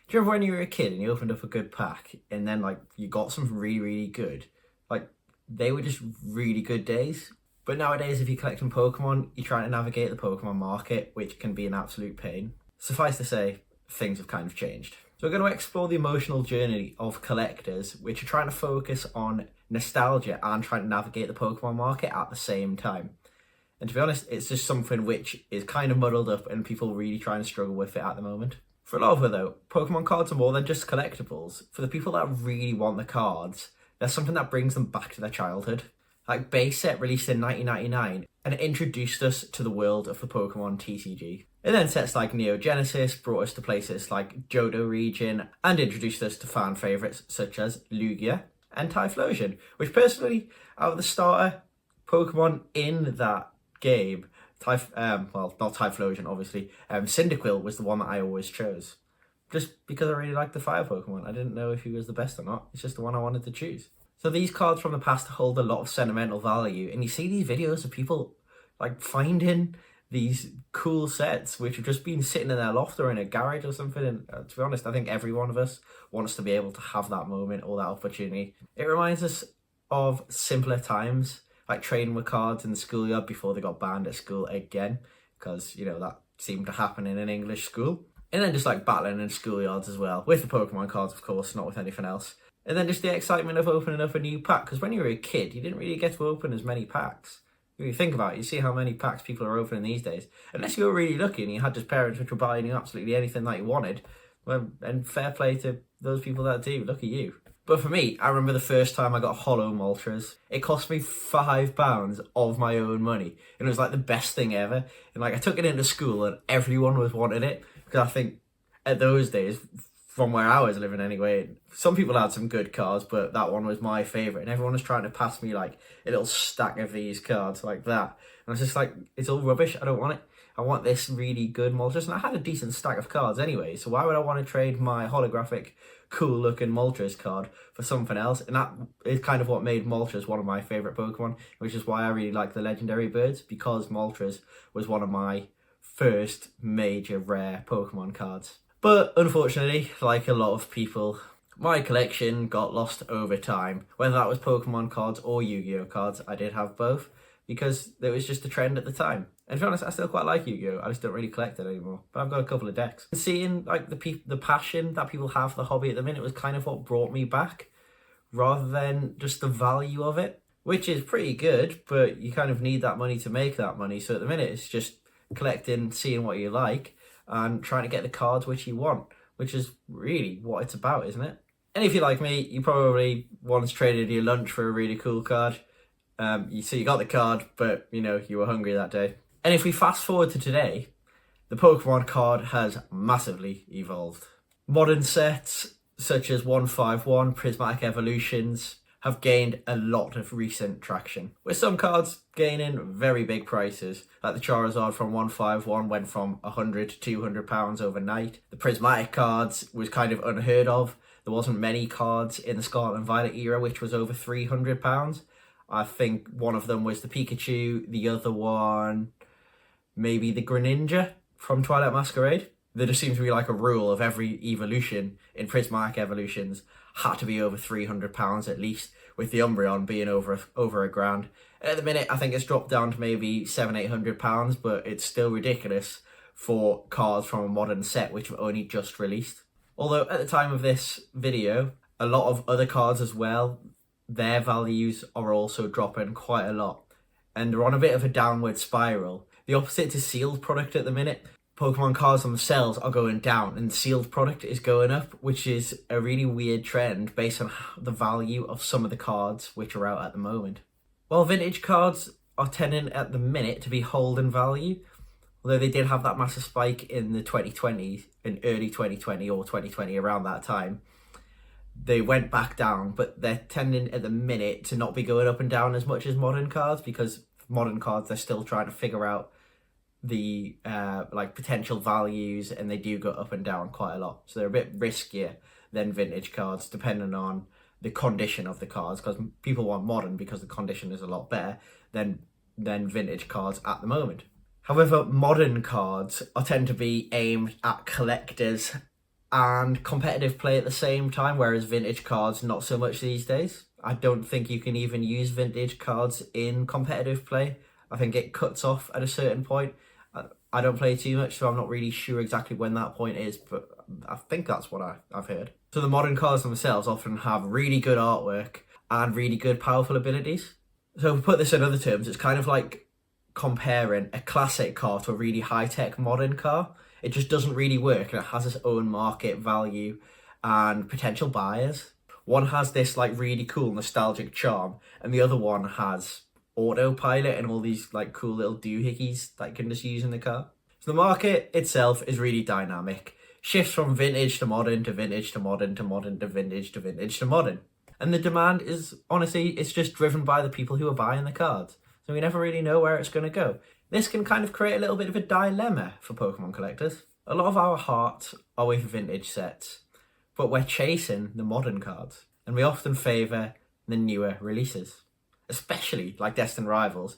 Do you remember when you were a kid and you opened up a good pack and then like you got something really, really good? Like they were just really good days. But nowadays, if you're collecting Pokemon, you're trying to navigate the Pokemon market, which can be an absolute pain. Suffice to say, things have kind of changed. So we're going to explore the emotional journey of collectors, which are trying to focus on nostalgia and trying to navigate the Pokemon market at the same time. And to be honest, it's just something which is kind of muddled up and people really trying to struggle with it at the moment. For a lot of it though, Pokemon cards are more than just collectibles. For the people that really want the cards, there's something that brings them back to their childhood. Like Base Set released in 1999 and it introduced us to the world of the Pokemon TCG. And then sets like Neo Genesis brought us to places like Johto region and introduced us to fan favourites such as Lugia and Typhlosion, which personally, out of the starter Pokemon in that game, well, not Typhlosion, obviously. Cyndaquil was the one that I always chose. Just because I really liked the fire Pokemon. I didn't know if he was the best or not. It's just the one I wanted to choose. So these cards from the past hold a lot of sentimental value. And you see these videos of people like finding these cool sets which have just been sitting in their loft or in a garage or something. And to be honest, I think every one of us wants to be able to have that moment or that opportunity. It reminds us of simpler times, like training with cards in the schoolyard before they got banned at school again, because, you know, that seemed to happen in an English school. And then just like battling in schoolyards as well, with the Pokemon cards, of course, not with anything else. And then just the excitement of opening up a new pack, because when you were a kid, you didn't really get to open as many packs. If you think about it, you see how many packs people are opening these days. Unless you were really lucky and you had just parents which were buying you absolutely anything that you wanted, well, and fair play to those people that do, look at you. But for me, I remember the first time I got Holo Moltres. It cost me £5 of my own money. And it was like the best thing ever. And like I took it into school and everyone was wanting it. Because I think at those days, from where I was living anyway, some people had some good cards, but that one was my favourite. And everyone was trying to pass me like a little stack of these cards like that. And I was just like, it's all rubbish, I don't want it. I want this really good Moltres. And I had a decent stack of cards anyway, so why would I want to trade my holographic cool looking Moltres card for something else? And that is kind of what made Moltres one of my favourite Pokemon, which is why I really like the legendary birds, because Moltres was one of my first major rare Pokemon cards. But unfortunately, like a lot of people, my collection got lost over time. Whether that was Pokemon cards or Yu-Gi-Oh cards, I did have both, because it was just a trend at the time. And to be honest, I still quite like Yu-Gi-Oh! I just don't really collect it anymore. But I've got a couple of decks. Seeing like the passion that people have for the hobby at the minute was kind of what brought me back, rather than just the value of it, which is pretty good, but you kind of need that money to make that money. So at the minute, it's just collecting, seeing what you like, and trying to get the cards which you want, which is really what it's about, isn't it? And if you're like me, you probably once traded your lunch for a really cool card. So you got the card, but you know, you were hungry that day. And if we fast forward to today, the Pokemon card has massively evolved. Modern sets such as 151, Prismatic Evolutions, have gained a lot of recent traction, with some cards gaining very big prices. Like the Charizard from 151 went from £100 to £200 overnight. The Prismatic cards was kind of unheard of. There wasn't many cards in the Scarlet and Violet era which was over £300. I think one of them was the Pikachu, the other one maybe the Greninja from Twilight Masquerade. There just seems to be like a rule of every evolution in Prismatic Evolutions had to be over £300 at least, with the Umbreon being over a grand. At the minute, I think it's dropped down to maybe £700-800, but it's still ridiculous for cards from a modern set which have only just released. Although at the time of this video, a lot of other cards as well, their values are also dropping quite a lot, and they're on a bit of a downward spiral. The opposite to sealed product at the minute. Pokemon cards themselves are going down and sealed product is going up, which is a really weird trend based on the value of some of the cards which are out at the moment. While vintage cards are tending at the minute to be holding value, although they did have that massive spike in the 2020s, in early 2020 or 2020 around that time, they went back down, but they're tending at the minute to not be going up and down as much as modern cards, because modern cards, they're still trying to figure out the like potential values, and they do go up and down quite a lot, so they're a bit riskier than vintage cards depending on the condition of the cards, because people want modern because the condition is a lot better than vintage cards at the moment. However, modern cards tend to be aimed at collectors and competitive play at the same time, whereas vintage cards not so much these days. I don't think you can even use vintage cards in competitive play. I think it cuts off at a certain point. I don't play too much, so I'm not really sure exactly when that point is, but I think that's what I've heard. So the modern cards themselves often have really good artwork and really good powerful abilities. So to put this in other terms, it's kind of like comparing a classic car to a really high-tech modern car. It just doesn't really work, and it has its own market value and potential buyers. One has this like really cool nostalgic charm, and the other one has autopilot and all these like cool little doohickeys that you can just use in the car. So the market itself is really dynamic. Shifts from vintage to modern to vintage to modern to modern to vintage to vintage to modern. And the demand is, honestly, it's just driven by the people who are buying the cards. So we never really know where it's going to go. This can kind of create a little bit of a dilemma for Pokemon collectors. A lot of our hearts are with vintage sets, but we're chasing the modern cards. And we often favour the newer releases, especially like Destined Rivals,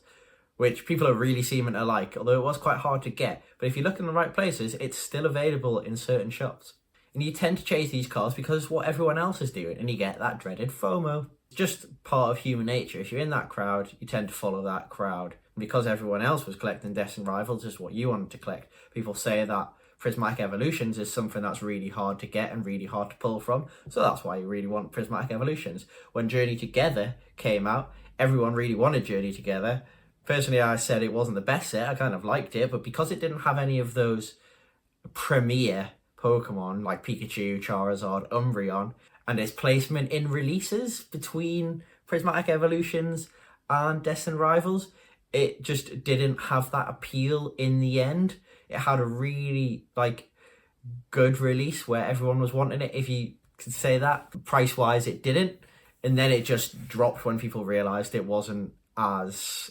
which people are really seeming to like, although it was quite hard to get. But if you look in the right places, it's still available in certain shops. And you tend to chase these cards because it's what everyone else is doing, and you get that dreaded FOMO. It's just part of human nature. If you're in that crowd, you tend to follow that crowd. And because everyone else was collecting Destined Rivals is what you wanted to collect, people say that Prismatic Evolutions is something that's really hard to get and really hard to pull from. So that's why you really want Prismatic Evolutions. When Journey Together came out, everyone really wanted Journey Together. Personally, I said it wasn't the best set. I kind of liked it, but because it didn't have any of those premier Pokemon like Pikachu, Charizard, Umbreon, and its placement in releases between Prismatic Evolutions and Destined Rivals, it just didn't have that appeal in the end. It had a really good release where everyone was wanting it, if you could say that. Price wise, it didn't, and then it just dropped when people realized it wasn't as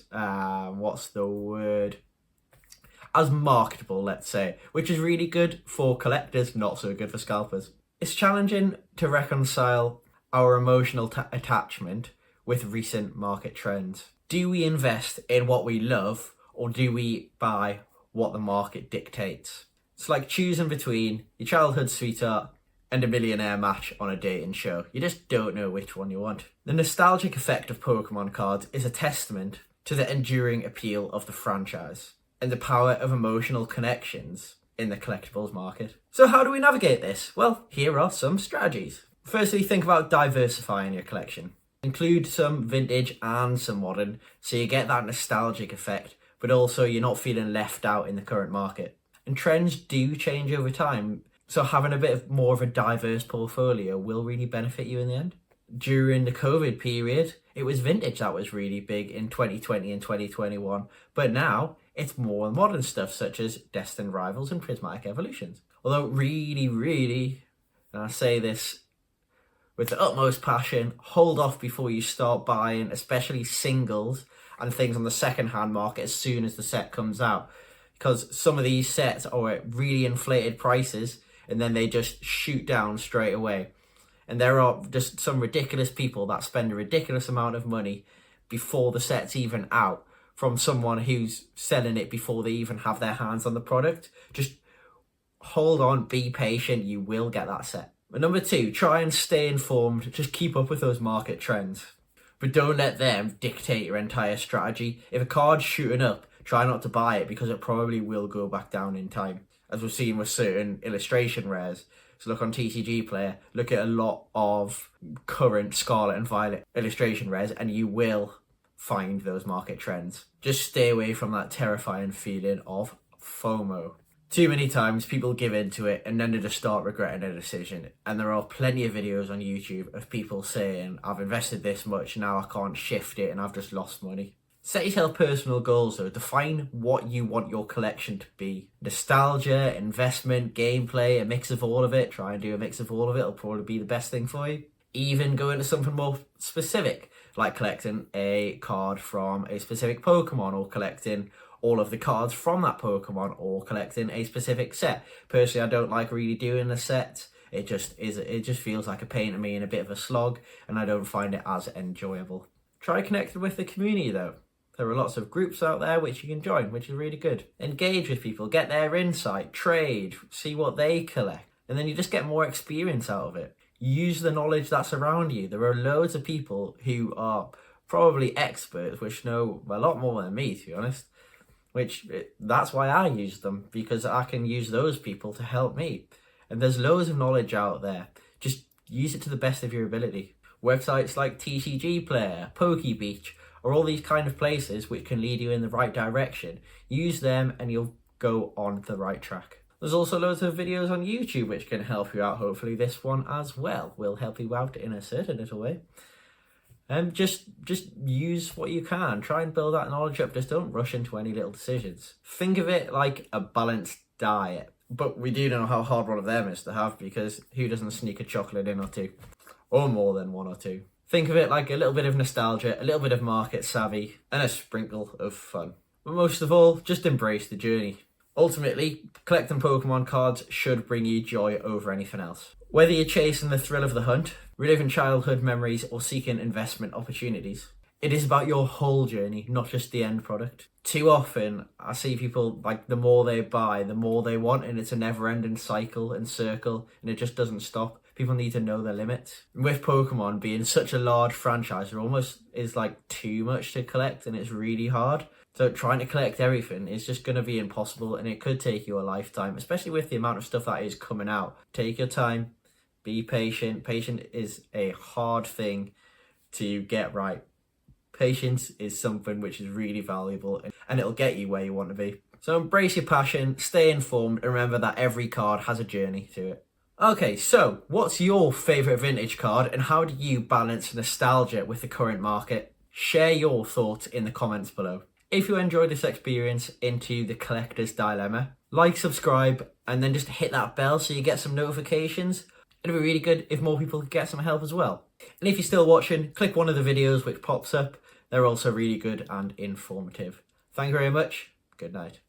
as marketable, let's say, which is really good for collectors, not so good for scalpers. It's challenging to reconcile our emotional attachment with recent market trends. Do we invest in what we love, or do we buy what the market dictates? It's like choosing between your childhood sweetheart and a millionaire match on a dating show. You just don't know which one you want. The nostalgic effect of Pokemon cards is a testament to the enduring appeal of the franchise and the power of emotional connections in the collectibles market. So how do we navigate this? Well, here are some strategies. Firstly, think about diversifying your collection. Include some vintage and some modern, so you get that nostalgic effect, but also you're not feeling left out in the current market. And trends do change over time, so having a bit more of a diverse portfolio will really benefit you in the end. During the COVID period, it was vintage that was really big in 2020 and 2021, but now it's more modern stuff such as Destined Rivals and Prismatic Evolutions. Although really, and I say this with the utmost passion, hold off before you start buying, especially singles and things on the second-hand market as soon as the set comes out. Because some of these sets are at really inflated prices and then they just shoot down straight away. And there are just some ridiculous people that spend a ridiculous amount of money before the set's even out from someone who's selling it before they even have their hands on the product. Just hold on, be patient, you will get that set. But number 2, try and stay informed, just keep up with those market trends. But don't let them dictate your entire strategy. If a card's shooting up, try not to buy it because it probably will go back down in time. As we've seen with certain illustration rares. So look on TCG Player, look at a lot of current Scarlet and Violet illustration rares, and you will find those market trends. Just stay away from that terrifying feeling of FOMO. Too many times people give into it and then they just start regretting their decision. And there are plenty of videos on YouTube of people saying, I've invested this much, now I can't shift it and I've just lost money. Set yourself personal goals though. Define what you want your collection to be. Nostalgia, investment, gameplay, a mix of all of it. Try and do a mix of all of it. It'll probably be the best thing for you. Even go into something more specific, like collecting a card from a specific Pokemon, or collecting all of the cards from that Pokemon, or collecting a specific set. Personally, I don't like really doing a set. It just feels like a pain to me and a bit of a slog, and I don't find it as enjoyable. Try connecting with the community though. There are lots of groups out there which you can join, which is really good. Engage with people, get their insight, trade, see what they collect. and then you just get more experience out of it. Use the knowledge that's around you. There are loads of people who are probably experts, which know a lot more than me, to be honest. That's why I use them, because I can use those people to help me. And there's loads of knowledge out there. Just use it to the best of your ability. Websites like TCG Player, PokeBeach, are all these kind of places which can lead you in the right direction. Use them and you'll go on the right track. There's also loads of videos on YouTube which can help you out. Hopefully this one as well will help you out in a certain little way. Just use what you can. Try and build that knowledge up. Just don't rush into any little decisions. Think of it like a balanced diet. But we do know how hard one of them is to have, because who doesn't sneak a chocolate in or two? Or more than one or two. Think of it like a little bit of nostalgia, a little bit of market savvy, and a sprinkle of fun. But most of all, just embrace the journey. Ultimately, collecting Pokemon cards should bring you joy over anything else. Whether you're chasing the thrill of the hunt, reliving childhood memories, or seeking investment opportunities, it is about your whole journey, not just the end product. Too often, I see people, like, the more they buy, the more they want, and it's a never-ending cycle and circle, and it just doesn't stop. People need to know their limits. With Pokemon being such a large franchise, it almost is like too much to collect, and it's really hard. So trying to collect everything is just going to be impossible, and it could take you a lifetime, especially with the amount of stuff that is coming out. Take your time, be patient. Patient is a hard thing to get right. Patience is something which is really valuable, and it'll get you where you want to be. So embrace your passion, stay informed, and remember that every card has a journey to it. Okay, so what's your favourite vintage card, and how do you balance nostalgia with the current market? Share your thoughts in the comments below. If you enjoyed this experience into the Collector's Dilemma, like, subscribe, and then just hit that bell so you get some notifications. It'd be really good if more people could get some help as well. And if you're still watching, click one of the videos which pops up. They're also really good and informative. Thank you very much. Good night.